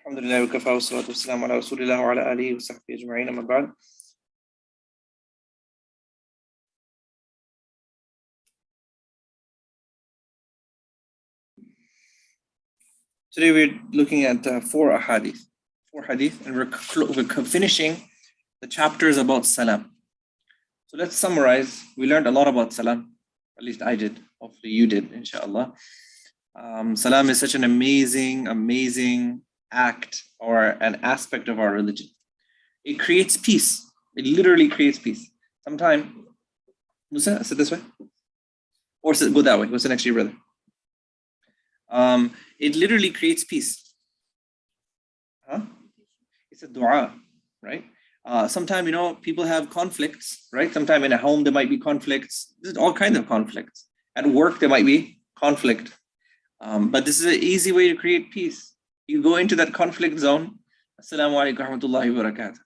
Alhamdulillah wa kafa wa salatu wa salam ala rasulillah wa ala alihi wa sahbihi ajma'in, amma ba'd. Today we're looking at four hadith, and we're finishing the chapters about salam. So let's summarize. We learned a lot about salam, at least I did, hopefully you did, inshallah. Salam is such an amazing act or an aspect of our religion. It creates peace. It literally creates peace. Sometime, Musa, sit this way? Or go that way. What's the next to your brother? It literally creates peace. It's a dua, right? Sometimes, people have conflicts, right? Sometimes in a home, there might be conflicts. There's all kinds of conflicts. At work, there might be conflict. But this is an easy way to create peace. You go into that conflict zone. Assalamu alaikum wa rahmatullahi wa barakatuh.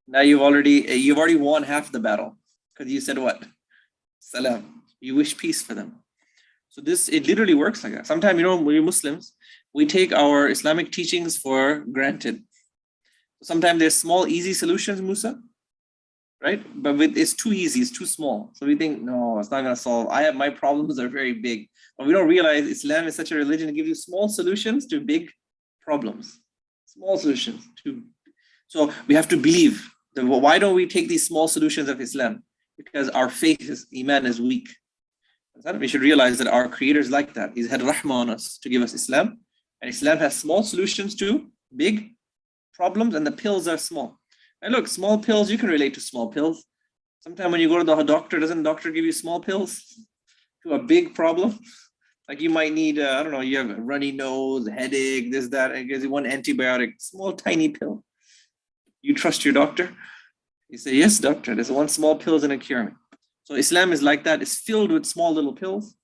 Now you've already won half the battle because you said what? Salam. You wish peace for them. So it literally works like that. Sometimes, we're Muslims, we take our Islamic teachings for granted. Sometimes there's small, easy solutions, Musa, right? But it's too easy, it's too small. So we think, no, it's not going to solve. My problems are very big. But we don't realize Islam is such a religion that gives you small solutions to big problems. Small solutions. So we have to believe. Why don't we take these small solutions of Islam? Because our faith, Iman, is weak. We should realize that our Creator is like that. He's had rahmah on us to give us Islam. And Islam has small solutions to big problems, and the pills are small. And look, small pills, you can relate to small pills. Sometimes when you go to the doctor, doesn't the doctor give you small pills to a big problem? Like you might need, you have a runny nose, headache, this, that, and gives you one antibiotic, small, tiny pill. You trust your doctor? You say, yes, doctor, there's one small pill is going to cure me. So Islam is like that. It's filled with small little pills.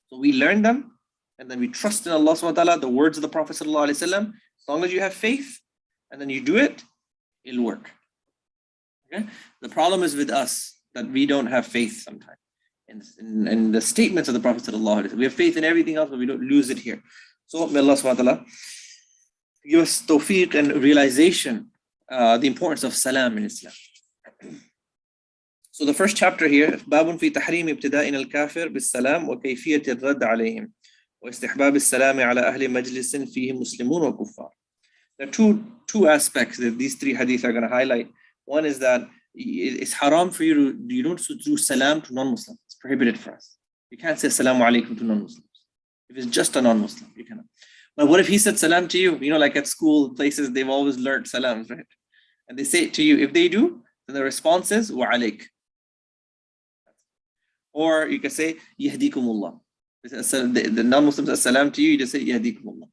So we learn them, and then we trust in Allah subhanahu wa ta'ala, the words of the Prophet sallallahu alaihi wasallam. As long as you have faith, and then you do it, it'll work. Okay? The problem is with us that we don't have faith sometimes. In the statements of the Prophet sallallahu alaihi wasallam. We have faith in everything else, but we don't lose it here. So may Allah subhanahu wa ta'ala give us tawfiq and realization, the importance of salam in Islam. So the first chapter here, باب في تحريم ابتداء الكافر بالسلام وكيفية الرد عليهم واستحباب السلام على أهل مجلس فيه مسلمون وكفار. There are two aspects that these three hadiths are going to highlight. One is that it's haram for you don't do salam to non-Muslims. It's prohibited for us. You can't say assalamu alaikum to non-Muslims. If it's just a non-Muslim, you cannot. But what if he said salam to you? Like at school places, they've always learned salams, right? And they say it to you. If they do, then the response is wa alaik. Or you can say yahdikumullah. The non-Muslims say salam to you, you just say yahdikumullah.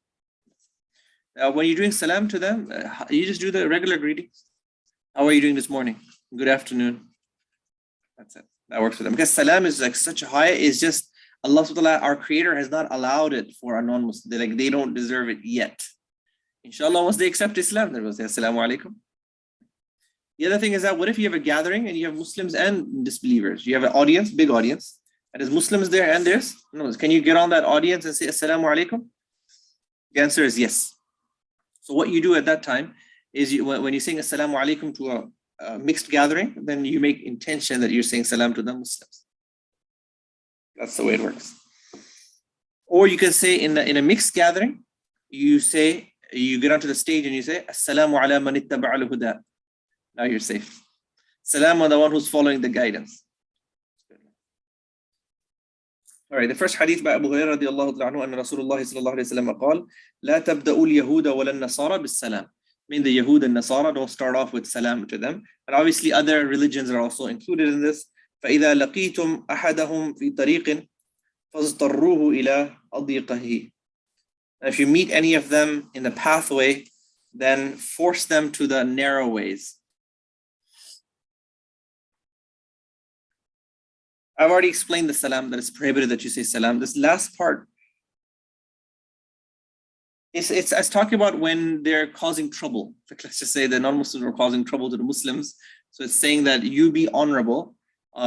When you're doing salam to them, you just do the regular greetings. How are you doing this morning? Good afternoon. That's it. That works for them. Because salam is like such a high, it's just Allah subhanahu wa ta'ala, our Creator, has not allowed it for a non-Muslim. They don't deserve it yet. Inshallah, once they accept Islam, they will say assalamu alaikum. The other thing is that what if you have a gathering and you have Muslims and disbelievers? You have an audience, big audience, and there's Muslims there and there's no. Can you get on that audience and say assalamu alaikum? The answer is yes. So what you do at that time is when you're saying assalamu alaikum to a mixed gathering, then you make intention that you're saying salam to the Muslims. That's the way it works. Or you can say in a mixed gathering, you get onto the stage and you say assalamu ala man ittaba'a al-huda. Now you're safe. Salam on the one who's following the guidance. All right, the first hadith by Abu Hurairah radiyallahu anhu, anna Rasulullah sallallahu alayhi wa sallam قال لا تبدأوا اليهود ولا النصارى بالسلام. Mean the Yahud and Nasara don't start off with salam to them. And obviously other religions are also included in this. فإذا لقيتم أحدهم في طريق فاضطروه إلى أضيقه. If you meet any of them in the pathway, then force them to the narrow ways. I've already explained the salam, that it's prohibited that you say salam. This last part, it's talking about when they're causing trouble. Like let's just say the non-Muslims are causing trouble to the Muslims. So it's saying that you be honorable.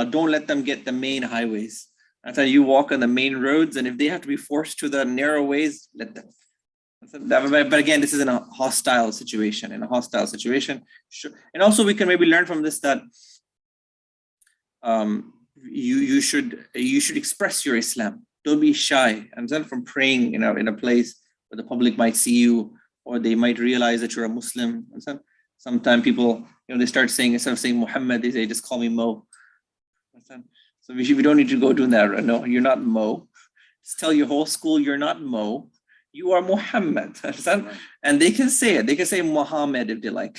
Don't let them get the main highways. That's how you walk on the main roads. And if they have to be forced to the narrow ways, let them. But again, this is in a hostile situation. In a hostile situation, and also we can maybe learn from this that you should express your Islam. Don't be shy. And then from praying, in a place where the public might see you, or they might realize that you're a Muslim. And sometimes people, they start saying, instead of saying Muhammad, they say, just call me Mo. So we don't need to go doing that. Right? No, you're not Mo. Just tell your whole school you're not Mo. You are Muhammad. And they can say it. They can say Muhammad if they like.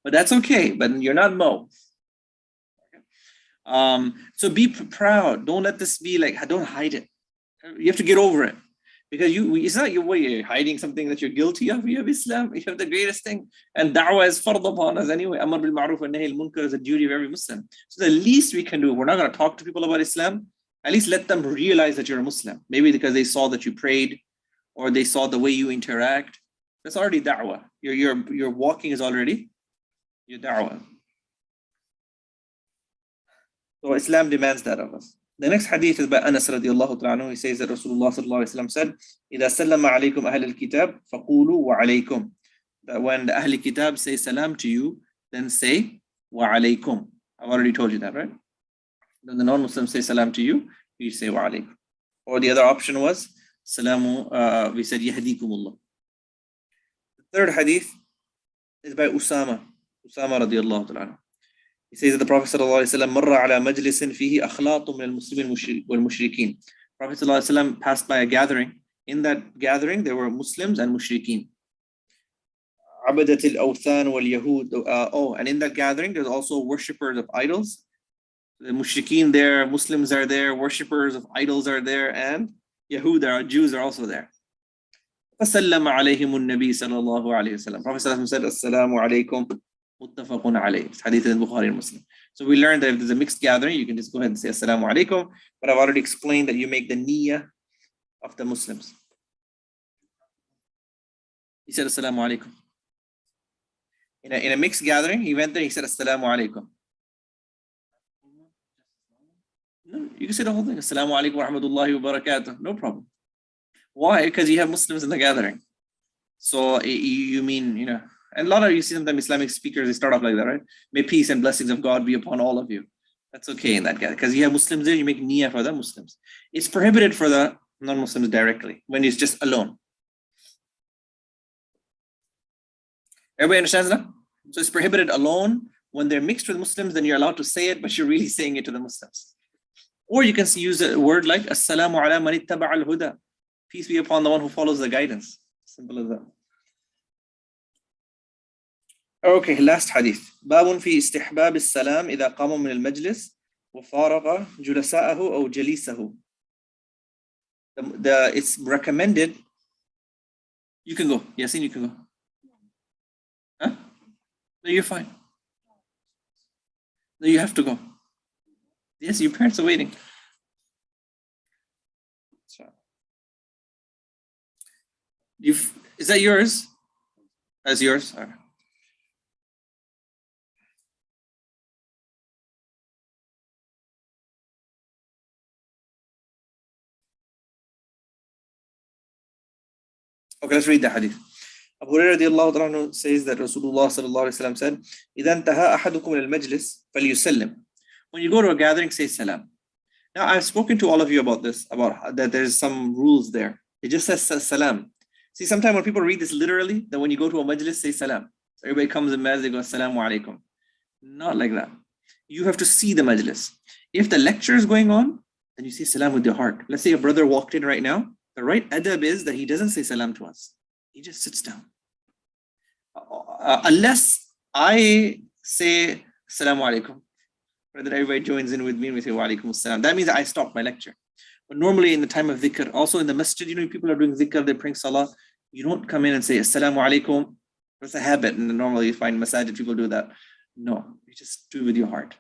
But that's okay. But you're not Mo. So be proud. Don't let this be like, don't hide it. You have to get over it. Because it's not your way, you're hiding something that you're guilty of. You have Islam, you have the greatest thing. And da'wah is fard upon us anyway. Amar bil ma'ruf wa nahy al munkar is a duty of every Muslim. So the least we can do, we're not going to talk to people about Islam. At least let them realize that you're a Muslim. Maybe because they saw that you prayed, or they saw the way you interact. That's already da'wah. Your walking is already your da'wah. So Islam demands that of us. The next hadith is by Anas radiallahu ta'ala. He says that Rasulullah sallallahu alayhi wa sallam said, إِذَا سَلَّمَ عَلَيْكُمْ أَهْلَ الْكِتَابِ فَقُولُوا وَعَلَيْكُمْ. That when the Ahl Kitab say salam to you, then say wa alaykum. I've already told you that, right? Then the non-Muslims say salam to you, you say wa alaykum. Or the other option was salamu, we said yahdikumullah. The third hadith is by Usama radiallahu ta'ala. He says that the Prophet ﷺ marra ala majlisin fihi akhlaqun min al-muslimin wal mushrikeen. Prophet ﷺ passed by a gathering. In that gathering, there were Muslims and mushrikeen. Abadat al-awthan wal yahud. And in that gathering, there's also worshippers of idols. The mushrikeen there, Muslims are there, worshippers of idols are there, and Yahud, Jews are also there. فَسَلَّمَ عَلَيْهِمُ النَّبِي صلى الله عليه وسلم. Prophet ﷺ said, Assalamu alaikum. Muttafaqun alayh. It's hadith in Bukhari and Muslim. So we learned that if there's a mixed gathering, you can just go ahead and say Assalamu alaikum. But I've already explained that you make the niyyah of the Muslims. He said Assalamu alaikum. In a mixed gathering, he went there, he said Assalamu alaikum. No, you can say the whole thing. Assalamu alaikum wa rahmatullahi wa barakatuh. No problem. Why? Because you have Muslims in the gathering. So you mean, and a lot of you see sometimes Islamic speakers, they start off like that, right? May peace and blessings of God be upon all of you. That's okay in that gathering. Because you have Muslims there, you make niyyah for the Muslims. It's prohibited for the non-Muslims directly, when it's just alone. Everybody understands that? So it's prohibited alone. When they're mixed with Muslims, then you're allowed to say it, but you're really saying it to the Muslims. Or you can use a word like Assalamu ala man ittaba al-huda. Peace be upon the one who follows the guidance. Simple as that. Okay, last hadith. باب في استحباب السلام إذا قام من المجلس وفارق جلساءه أو جليسه. It's recommended. You can go. Yasin, you can go. Huh? No, you're fine. No, you have to go. Yes, your parents are waiting. Is that yours? That's yours? All right. Okay, let's read the hadith. Abu Hurairah radiallahu anhu says that Rasulullah sallallahu alaihi wasallam said, إِذَا انْتَهَا أَحَدُكُمْ إِلَى الْمَجْلِسِ فَلْيُسَلِّمْ. When you go to a gathering, say salam. Now, I've spoken to all of you about this, about that there's some rules there. It just says salam. See, sometimes when people read this literally, that when you go to a majlis, say salam. So everybody comes in majlis, they go, Assalamu alaikum. Not like that. You have to see the majlis. If the lecture is going on, then you say salam with your heart. Let's say a brother walked in right now. The right adab is that he doesn't say salam to us. He just sits down. Unless I say Assalamu alaikum. Then everybody joins in with me and we say wa alaikum assalam. That means I stop my lecture. But normally in the time of dhikr, also in the masjid, people are doing dhikr, they're praying salah. You don't come in and say Assalamu alaikum. It's a habit, and normally you find masajid people do that. No, you just do it with your heart.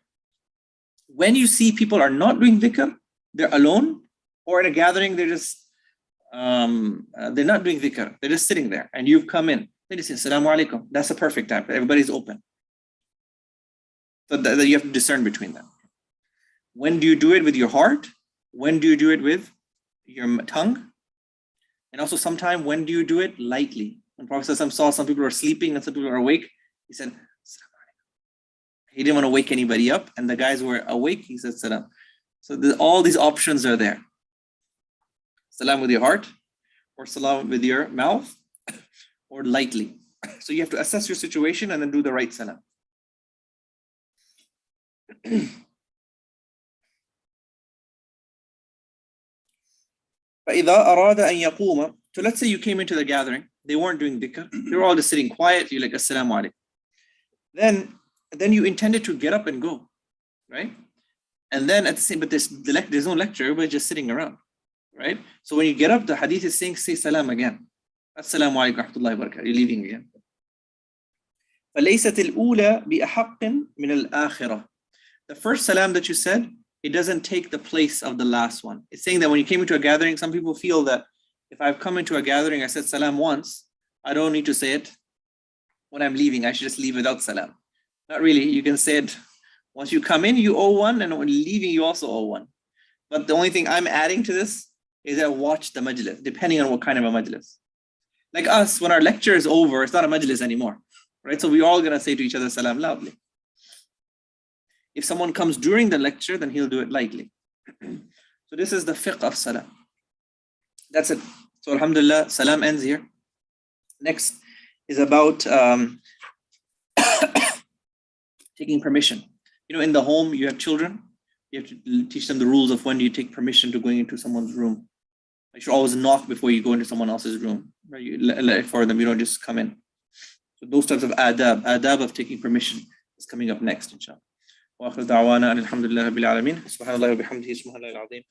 When you see people are not doing dhikr, they're alone, or in a gathering, they're just they're not doing dhikr, they're just sitting there, and you've come in. Then you say Assalamu alaikum. That's the perfect time. Everybody's open. So that you have to discern between them. When do you do it with your heart? When do you do it with your tongue? And also sometime, when do you do it? Lightly. When Prophet ﷺ saw some people are sleeping and some people are awake, he said, Salam alaikum. He didn't want to wake anybody up. And the guys were awake, he said, Salam. So all these options are there. Salam with your heart, or salam with your mouth, or lightly. So you have to assess your situation and then do the right salam. فإذا أراد أن يقوم. So let's say you came into the gathering, they weren't doing dhikr, they were all just sitting quiet, you're like, Assalamu alaikum. Then you intended to get up and go, right? And then at the same, but there's no lecture, everybody's just sitting around, right? So when you get up, the hadith is saying, say salam again. Assalamu alaikum wa rahmatullahi wa barakatuh. You're leaving again. فَلَيْسَتِ الْأُولَى بِأَحَقٍ مِنَ الْآخِرَةِ. The first salam that you said, it doesn't take the place of the last one. It's saying that when you came into a gathering, some people feel that if I've come into a gathering, I said salam once, I don't need to say it when I'm leaving. I should just leave without salam. Not really. You can say it once you come in, you owe one, and when leaving, you also owe one. But the only thing I'm adding to this is that watch the majlis, depending on what kind of a majlis. Like us, when our lecture is over, it's not a majlis anymore, right? So we're all going to say to each other salam loudly. If someone comes during the lecture, then he'll do it lightly. So this is the fiqh of salam. That's it. So alhamdulillah, salam ends here. Next is about taking permission. You know, in the home, you have children. You have to teach them the rules of when you take permission to going into someone's room. You should always knock before you go into someone else's room. Right? You let it for them. You don't just come in. So those types of adab of taking permission is coming up next, inshallah. وآخر دعوانا أن الحمد لله رب العالمين سبحان الله وبحمده سبحان الله العظيم